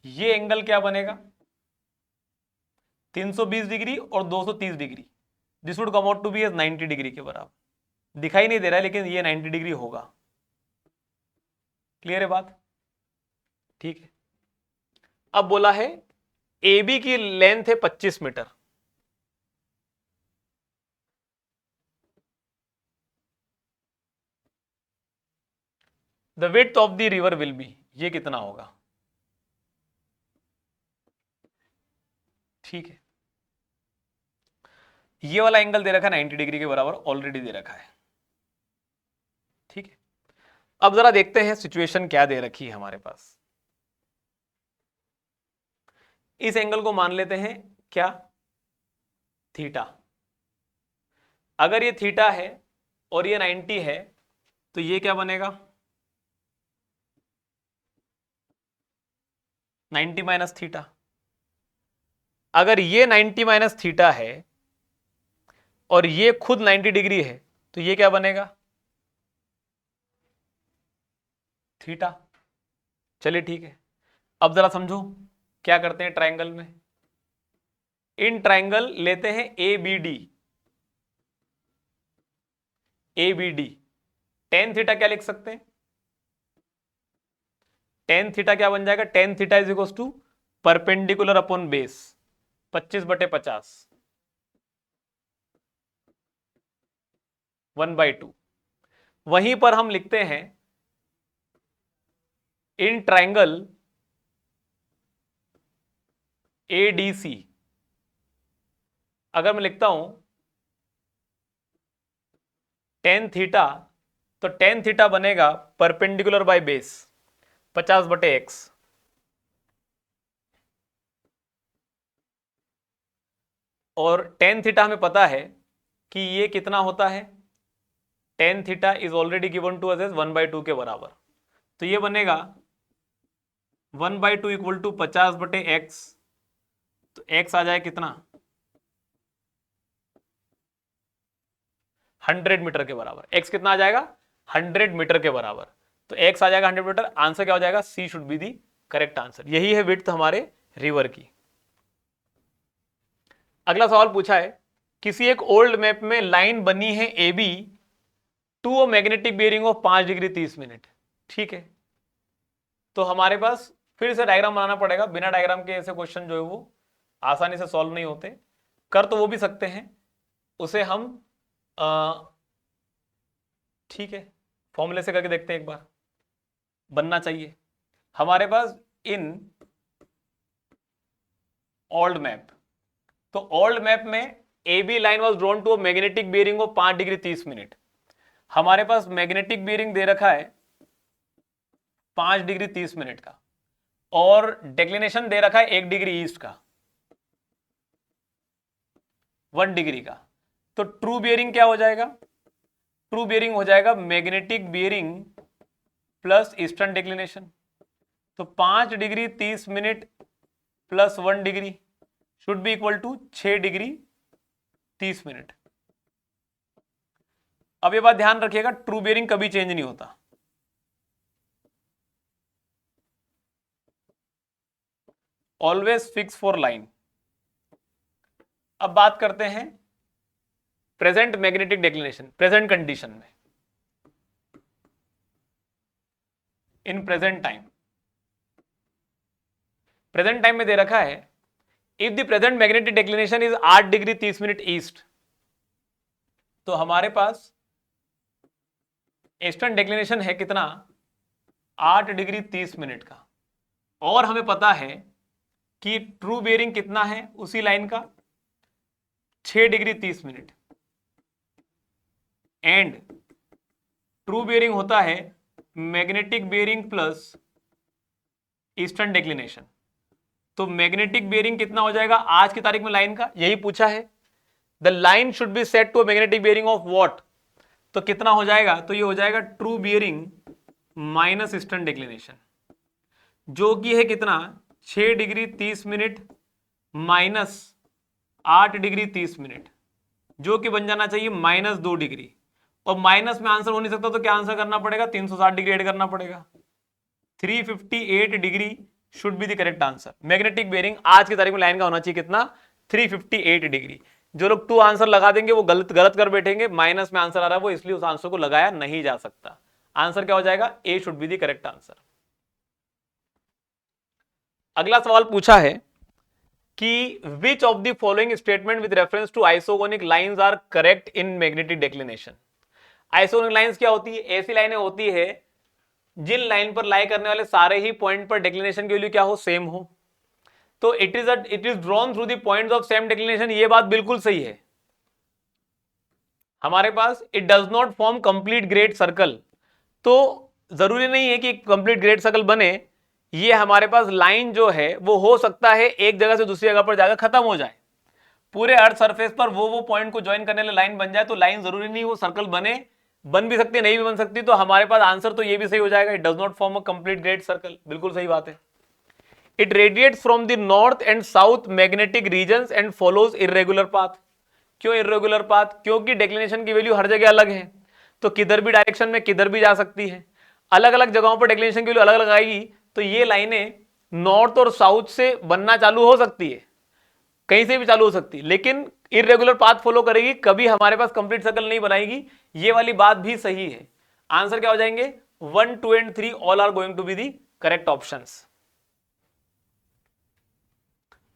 ये एंगल क्या बनेगा, 320 डिग्री और 230 degree, this would come out to be as 90 degree के बराबर। दिखाई नहीं दे रहा है लेकिन ये 90 डिग्री होगा। क्लियर है बात, ठीक है। अब बोला है ए बी की लेंथ है 25 metre, the width of the river will be, ये कितना होगा, ठीक है। ये वाला एंगल दे रखा है 90 डिग्री के बराबर, ऑलरेडी दे रखा है, ठीक है। अब जरा देखते हैं सिचुएशन क्या दे रखी है हमारे पास। इस एंगल को मान लेते हैं क्या, थीटा। अगर ये थीटा है और ये 90 है तो ये क्या बनेगा, 90 माइनस थीटा। अगर ये 90 माइनस थीटा है और ये खुद 90 डिग्री है तो ये क्या बनेगा, थीटा। चलिए ठीक है, अब जरा समझो क्या करते हैं ट्रायंगल में। इन ट्रायंगल लेते हैं A B D, A B D. Tan theta क्या लिख सकते हैं, टेन थीटा क्या बन जाएगा, tan theta is equal to perpendicular upon base 25/50 1/2। वहीं पर हम लिखते हैं इन ट्रायंगल एडीसी, अगर मैं लिखता हूं टेन थीटा, तो टेन थीटा बनेगा परपेंडिकुलर बाय बेस 50/x, और टेन थीटा हमें पता है कि ये कितना होता है, tan theta is already given to us as 1/2 के बराबर। तो ये बनेगा 1/2 इक्वल टू 50/x, तो x आ जाए कितना, 100 मीटर के बराबर। x कितना आ जाएगा, 100 मीटर के बराबर। तो x आ जाएगा 100 मीटर, आंसर क्या हो जाएगा, C should be the correct answer. यही है विड्थ हमारे रिवर की। अगला सवाल पूछा है, किसी एक ओल्ड मैप में लाइन बनी है A B to a magnetic bearing of 5 degree 30 minute, ठीक है। तो हमारे पास फिर से डायग्राम बनाना पड़ेगा, बिना डायग्राम के ऐसे क्वेश्चन जो है वो आसानी से सॉल्व नहीं होते। कर तो वो भी सकते हैं, उसे हम ठीक है फॉर्मूले से करके देखते हैं एक बार, बनना चाहिए हमारे पास इन ओल्ड मैप। तो ओल्ड मैप में A B line was drawn to a magnetic bearing of 5 degree 30 minute. हमारे पास मैग्नेटिक बियरिंग दे रखा है 5 डिग्री 30 मिनट का, और डेक्लिनेशन दे रखा है 1 डिग्री ईस्ट का, 1 डिग्री का। तो ट्रू बियरिंग क्या हो जाएगा, ट्रू बियरिंग हो जाएगा magnetic bearing plus eastern declination. तो 5 degree 30 minute plus 1 degree should be equal to 6 degree 30 minute. अब ये बात ध्यान रखिएगा, ट्रू बियरिंग कभी चेंज नहीं होता। Always fix for line. अब बात करते हैं present magnetic declination, present condition में, in present time. Present time में दे रखा है if the present magnetic declination is 8 degree 30 minute east, तो हमारे पास ईस्टर्न डिक्लिनेशन है कितना, 8 डिग्री 30 मिनट का, और हमें पता है कि ट्रू बेयरिंग कितना है उसी लाइन का, 6 degree 30 minute, and true bearing होता है magnetic bearing plus eastern declination. तो मैग्नेटिक बेयरिंग कितना हो जाएगा आज की तारीख में लाइन का, यही पूछा है। The line should be set to magnetic bearing of what, तो कितना हो जाएगा, तो ये हो जाएगा true bearing minus eastern declination, जो कि है कितना 6 degree 30 minute minus 8 degree 30 minute, जो कि बन जाना चाहिए -2 डिग्री। और माइनस में आंसर हो नहीं सकता, तो क्या आंसर करना पड़ेगा, 360 डिग्री ऐड करना पड़ेगा। 358 degree should be the correct answer. Magnetic bearing आज की तारीख में लाइन का होना चाहिए कितना, 358 डिग्री। जो लोग 2 आंसर लगा देंगे वो गलत कर बैठेंगे, माइनस में आंसर आ रहा है वो, इसलिए उस आंसर को लगाया नहीं जा सकता। आंसर क्या हो जाएगा, A should be the correct answer. अगला सवाल पूछा है कि which of the following statement with reference to isogonic lines are correct in magnetic declination. Isogonic lines क्या होती है, ऐसी लाइनें होती है जिन लाइन पर लाई करने वाले सारे ही पॉइंट पर डिक्लिनेशन की वैल्यू क्या हो, सेम हो। तो it is drawn through the points of same declination, ये बात बिल्कुल सही है हमारे पास। It does not form complete great circle, तो जरूरी नहीं है कि कंप्लीट ग्रेट सर्कल बने। ये हमारे पास लाइन जो है वो हो सकता है एक जगह से दूसरी जगह पर जाकर खत्म हो जाए, पूरे अर्थ सरफेस पर वो पॉइंट को ज्वाइन करने वाली लाइन बन जाए। तो लाइन जरूरी नहीं वो सर्कल बने, बन भी सकती है नहीं भी बन सकती। तो हमारे पास आंसर तो ये भी सही हो जाएगा, it does not form a complete great circle, बिल्कुल सही बात है। It radiates from the north and south magnetic regions and follows irregular path. क्यों इर्रेगुलर पाथ, क्योंकि डिक्लिनेशन की वैल्यू हर जगह अलग है, तो किधर भी डायरेक्शन में किधर भी जा सकती है। अलग अलग जगहों पर डिक्लिनेशन की वैल्यू अलग अलग आएगी, तो ये लाइनें नॉर्थ और साउथ से बनना चालू हो सकती है, कहीं से भी चालू हो सकती है, लेकिन इरेगुलर पाथ फॉलो करेगी, कभी हमारे पास कंप्लीट सर्कल नहीं बनाएगी। ये वाली बात भी सही है। आंसर क्या हो जाएंगे, 1, 2 and 3 all are going to be the correct options.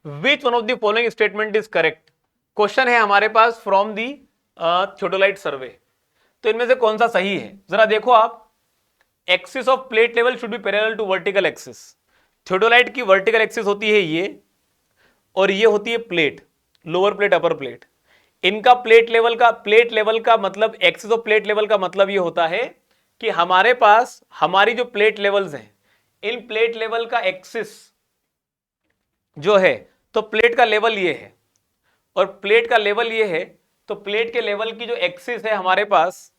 Which one of the following statement is correct, question है हमारे पास फ्रॉम दी थियोडोलाइट सर्वे। तो इनमें से कौन सा सही है, जरा देखो आप। Axis of plate level should be parallel to vertical axis. Theodolite की वर्टिकल एक्सिस होती है ये, और ये होती है plate, lower plate upper plate. इनका प्लेट लेवल का मतलब, एक्सिस ऑफ प्लेट लेवल का मतलब ये होता है कि हमारे पास हमारी जो प्लेट लेवल्स हैं, इन प्लेट लेवल का एक्सिस जो है, तो प्लेट का लेवल ये है और प्लेट का लेवल ये है, तो प्लेट के लेवल की जो एक्सिस है हमारे पास,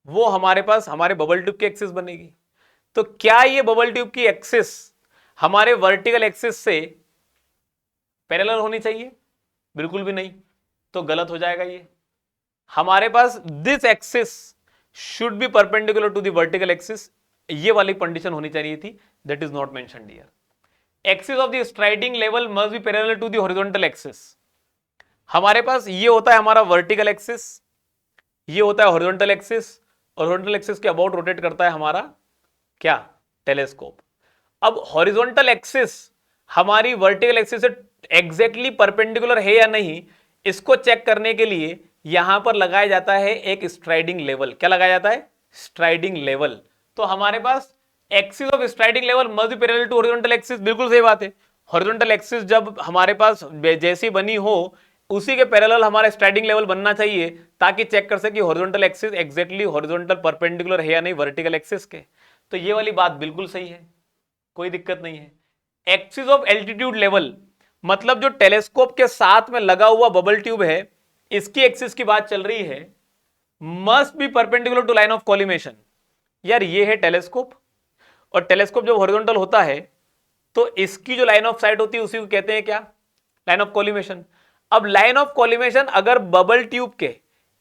वो हमारे पास हमारे बबल ट्यूब की एक्सिस बनेगी। तो क्या ये बबल ट्यूब की एक्सिस हमारे वर्टिकल एक्सिस से पैरेलल होनी चाहिए, बिल्कुल भी नहीं, तो गलत हो जाएगा ये। हमारे पास this axis should be perpendicular to the vertical axis, ये वाली कंडीशन होनी चाहिए थी, that is not mentioned here. Axis of the striding level must be parallel to the horizontal axis. हमारे पास ये होता है हमारा वर्टिकल एक्सिस, ये होता है हॉरिजॉन्टल एक्सिस, और हॉरिजॉन्टल एक्सिस के अबाउट रोटेट करता है हमारा क्या, टेलीस्कोप। अब हॉरिजॉन्टल एक्सिस हमारी वर्टिकल एक्सिस से एग्जैक्टली परपेंडिकुलर है या नहीं, इसको चेक करने के लिए यहां पर लगाया जाता है एक स्ट्राइडिंग लेवल। क्या लगाया जाता है, स्ट्राइडिंग लेवल। तो हमारे पास axis of striding level must be parallel to horizontal axis, बिल्कुल सही बात है। हॉरिजॉन्टल एक्सिस जब हमारे पास जैसी बनी हो, उसी के पैरेलल हमारा स्ट्राइडिंग लेवल बनना चाहिए, ताकि चेक कर सके horizontal axis exactly horizontal perpendicular है या नहीं वर्टिकल एक्सिस के। तो ये वाली बात बिल्कुल सही है, कोई दिक्कत नहीं है। एक्सिस ऑफ एल्टीट्यूड लेवल मतलब जो टेलीस्कोप के साथ में लगा हुआ बबल ट्यूब है, इसकी एक्सिस की बात चल रही है, must be perpendicular to line of collimation. यार ये है टेलीस्कोप, और टेलीस्कोप जब हॉरिजॉन्टल होता है तो इसकी जो लाइन ऑफ साइट होती है उसी को कहते हैं क्या, लाइन ऑफ कॉलिमेशन। अब लाइन ऑफ कॉलिमेशन अगर बबल ट्यूब के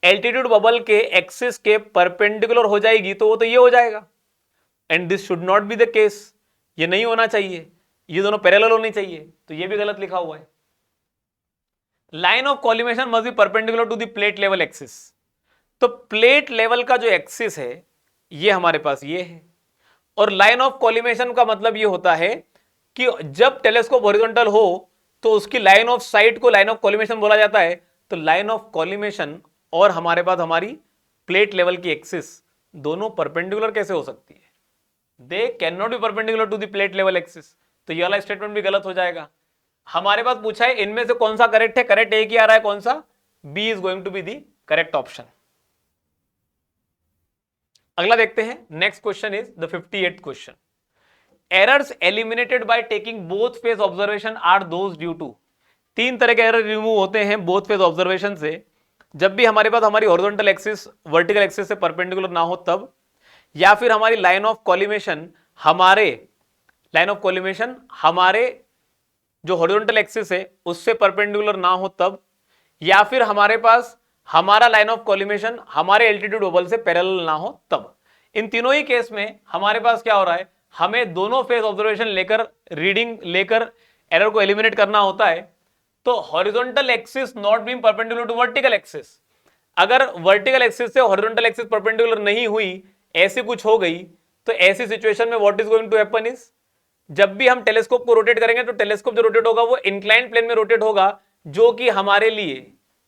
एल्टीट्यूड बबल के एक्सिस के परपेंडिकुलर हो जाएगी तो वो तो ये हो जाएगा, and this should not be the case, ये नहीं होना चाहिए, ये दोनों पैरेलल होनी चाहिए, तो ये भी गलत लिखा हुआ है। Line of collimation must be perpendicular to the plate level axis. तो प्लेट लेवल का जो एक्सिस है ये हमारे पास ये है, और लाइन ऑफ कॉलिमेशन का मतलब ये होता है कि जब टेलीस्कोप हॉरिजॉन्टल हो तो उसकी लाइन ऑफ साइट को लाइन ऑफ कॉलिमेशन बोला जाता है। तो लाइन ऑफ कॉलिमेशन और हमारे पास हमारी प्लेट लेवल की एक्सिस दोनों परपेंडिकुलर कैसे हो सकती है? They can not be perpendicular to the plate level axis, तो ये वाला स्टेटमेंट भी गलत हो जाएगा। हमारे पास पूछा है इनमें से कौन सा करेक्ट है, करेक्ट एक ही आ रहा है, कौन सा? B is going to be the correct option. अगला देखते हैं, next question is the 58th question. Errors eliminated by taking both face observation are those due to. तीन तरह के एरर रिमूव होते हैं बोथ फेज ऑब्जर्वेशन से, जब भी हमारे पास हमारी हॉरिजॉन्टल एक्सिस वर्टिकल एक्सिस से परपेंडिकुलर ना हो तब, या फिर हमारी लाइन ऑफ कॉलिमेशन हमारे जो हॉरिजॉन्टल एक्सिस है उससे परपेंडिकुलर ना हो तब, या फिर हमारे पास हमारा लाइन ऑफ कॉलिमेशन हमारे एल्टीट्यूड बबल से पैरेलल ना हो तब। इन तीनों ही केस में हमारे पास क्या हो रहा है, हमें दोनों फेज ऑब्जर्वेशन लेकर रीडिंग लेकर एरर को एलिमिनेट करना होता है। तो horizontal axis not being perpendicular to vertical axis, अगर वर्टिकल एक्सिस से हॉरिजॉन्टल एक्सिस परपेंडिकुलर नहीं हुई, ऐसी कुछ हो गई, तो ऐसी सिचुएशन में what is going to happen is, जब भी हम टेलीस्कोप को रोटेट करेंगे तो टेलीस्कोप जो रोटेट होगा वो इंक्लाइंड प्लेन में रोटेट होगा, जो कि हमारे लिए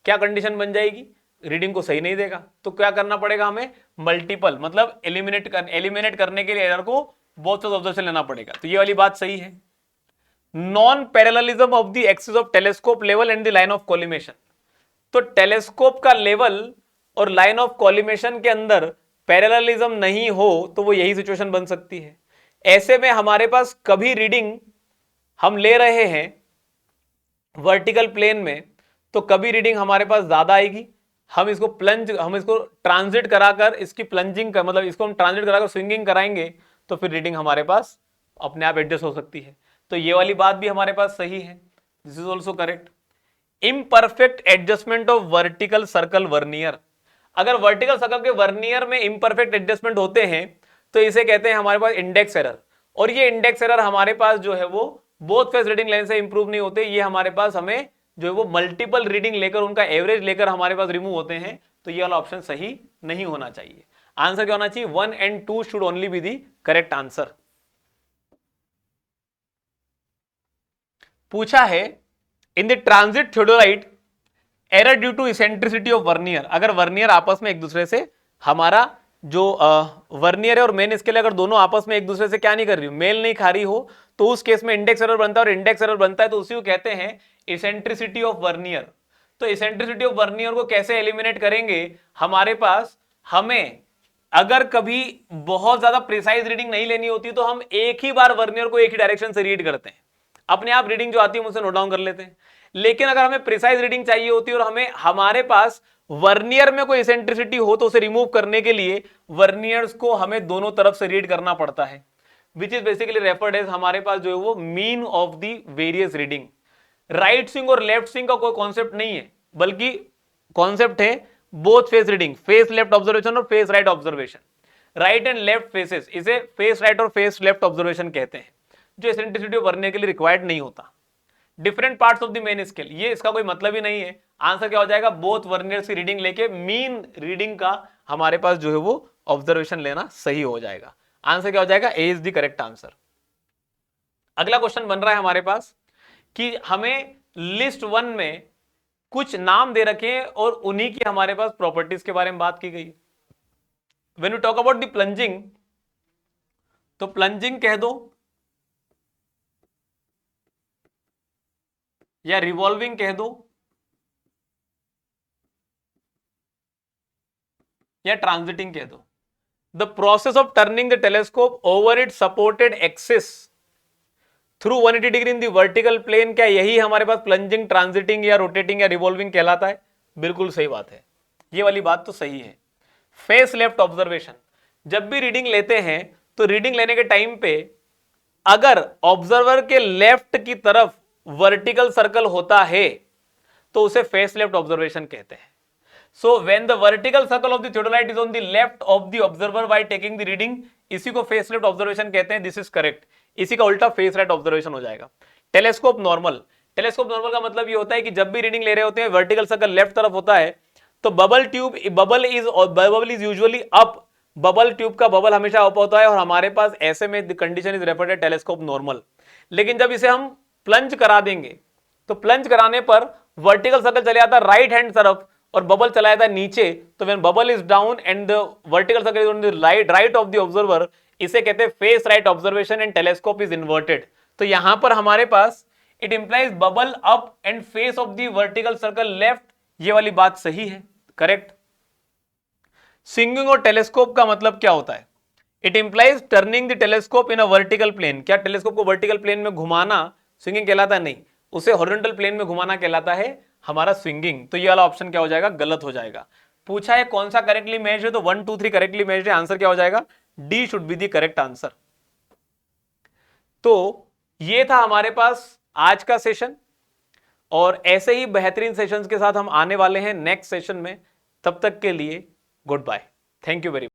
क्या कंडीशन बन जाएगी, रीडिंग को सही नहीं देगा। तो क्या करना पड़ेगा हमें, मल्टीपल मतलब एलिमिनेट करने के लिए एरर को बोथ साइड ऑब्जर्वेशन लेना पड़ेगा। तो ये वाली बात सही है। Non parallelism of the axis of telescope level and the line of collimation, तो टेलीस्कोप का लेवल और लाइन ऑफ कॉलिमेशन के अंदर पैरेललिज्म नहीं हो तो वो यही सिचुएशन बन सकती है। ऐसे में हमारे पास कभी रीडिंग हम ले रहे हैं वर्टिकल प्लेन में, तो कभी रीडिंग हमारे पास ज्यादा आएगी, हम इसको ट्रांजिट कराकर इसकी प्लंजिंग का मतलब इसको हम ट्रांजिट कराकर स्विंगिंग कराएंगे, तो फिर रीडिंग हमारे पास अपने आप एडजस्ट हो सकती है। तो ये वाली बात भी हमारे पास सही है, this is also correct. Imperfect adjustment of vertical circle vernier, अगर वर्टिकल सर्कल के वर्नियर में इम्परफेक्ट एडजस्टमेंट होते हैं तो इसे कहते हैं हमारे पास इंडेक्स एरर, और ये इंडेक्स एरर हमारे पास जो है वो बोथ फेस रीडिंग लाइन से इंप्रूव नहीं होते, ये हमारे पास हमें जो है वो मल्टीपल रीडिंग लेकर उनका एवरेज लेकर हमारे पास रिमूव होते हैं। तो ये वाला ऑप्शन सही नहीं होना चाहिए। आंसर क्या होना चाहिए, 1 and 2 should only be the correct answer. पूछा है in the transit theodolite error due to eccentricity of vernier, अगर वर्नियर आपस में एक दूसरे से हमारा जो वर्नियर है और मेन स्केल अगर दोनों आपस में एक दूसरे से क्या नहीं कर रही, मेल नहीं खा रही हो, तो उस केस में इंडेक्स एरर बनता है, और इंडेक्स एरर बनता है तो उसी को कहते हैं इसेंट्रिसिटी ऑफ वर्नियर। तो इसेंट्रिसिटी ऑफ वर्नियर को कैसे एलिमिनेट करेंगे, हमारे पास हमें अगर कभी बहुत ज्यादा प्रिसाइज रीडिंग नहीं लेनी होती तो हम एक ही बार वर्नियर को एक ही डायरेक्शन से रीड करते हैं, अपने आप रीडिंग जो आती है मुझसे नोट डाउन कर लेते हैं। लेकिन अगर हमें प्रिसाइज रीडिंग चाहिए होती है और हमें हमारे पास वर्नियर में कोई इसेंट्रिसिटी हो तो उसे रिमूव करने के लिए वर्नियर्स को हमें दोनों तरफ से रीड करना पड़ता है, which is basically referred as हमारे पास जो है वो mean of the various reading. Right swing और लेफ्ट स्विंग का कोई कॉन्सेप्ट नहीं है, बल्कि कॉन्सेप्ट है both face reading, face left observation और face right observation, right and left faces, इसे फेस राइट और फेस लेफ्ट ऑब्जर्वेशन कहते हैं, जो इसेंट्रिसिटी भरने के लिए रिक्वायर्ड नहीं होता। Different parts of the main scale, ये इसका कोई मतलब ही नहीं है। आंसर क्या हो जाएगा, बोथ वर्नियर्स की रीडिंग लेके मीन रीडिंग का हमारे पास जो है वो ऑब्जर्वेशन लेना सही हो जाएगा। आंसर क्या हो जाएगा, ए इज द करेक्ट आंसर। अगला क्वेश्चन बन रहा है हमारे पास कि हमें लिस्ट 1 में कुछ नाम दे रखे हैं और उन्हीं की हमारे पास प्रॉपर्टीज के बारे में बात की गई। When we talk about the plunging, तो प्लंजिंग कह दो या रिवॉल्विंग कह दो या ट्रांजिटिंग कह दो, the process of turning the telescope over it supported axis through 180 degree in the vertical plane, क्या यही हमारे पास प्लंजिंग, ट्रांजिटिंग या रोटेटिंग या रिवॉल्विंग कहलाता है? बिल्कुल सही बात है, ये वाली बात तो सही है। फेस लेफ्ट ऑब्जर्वेशन, जब भी रीडिंग लेते हैं तो रीडिंग लेने के टाइम पे अगर ऑब्जर्वर के लेफ्ट की तरफ वर्टिकल सर्कल होता है तो उसे फेस लेफ्ट ऑब्जर्वेशन कहते हैं। So when the vertical circle of the theodolite is on the left of the observer while taking the reading, इसी को फेस लेफ्ट ऑब्जर्वेशन कहते हैं। This is correct. इसी का उल्टा फेस राइट ऑब्जर्वेशन हो जाएगा। टेलीस्कोप नॉर्मल, टेलीस्कोप नॉर्मल का मतलब ये होता है कि जब भी रीडिंग ले रहे होते हैं वर्टिकल सर्कल लेफ्ट तरफ होता है तो bubble is usually up, bubble tube का बबल हमेशा अप होता है और हमारे पास ऐसे में the condition is referred as telescope normal. लेकिन जब इसे हम प्लंज करा देंगे तो प्लंज कराने पर वर्टिकल सर्कल चले आता है राइट हैंड तरफ और बबल चला जाता है नीचे, तो when bubble is down and the vertical circle is on the right of the observer, इसे कहते हैं face right observation and telescope is inverted. तो यहां पर हमारे पास it implies bubble up and face of the vertical circle left, ये वाली बात सही है, करेक्ट। स्विंगिंग और टेलीस्कोप का मतलब क्या होता है? It implies turning the telescope in a vertical plane. क्या टेलीस्कोप को वर्टिकल प्लेन में घुमाना स्विंगिंग कहलाता है? नहीं, उसे हॉरिजॉन्टल प्लेन में घुमाना कहलाता है हमारा स्विंगिंग। तो ये वाला ऑप्शन क्या हो जाएगा? गलत हो जाएगा। पूछा है कौन सा करेक्टली मैच्ड है, तो 1 2 3 करेक्टली मैच्ड है। आंसर क्या हो जाएगा? D should be the correct answer. तो ये था हमारे पास आज का सेशन, और ऐसे ही बेहतरीन सेशंस के साथ हम आने वाले हैं नेक्स्ट सेशन में। तब तक के लिए goodbye, thank you very much.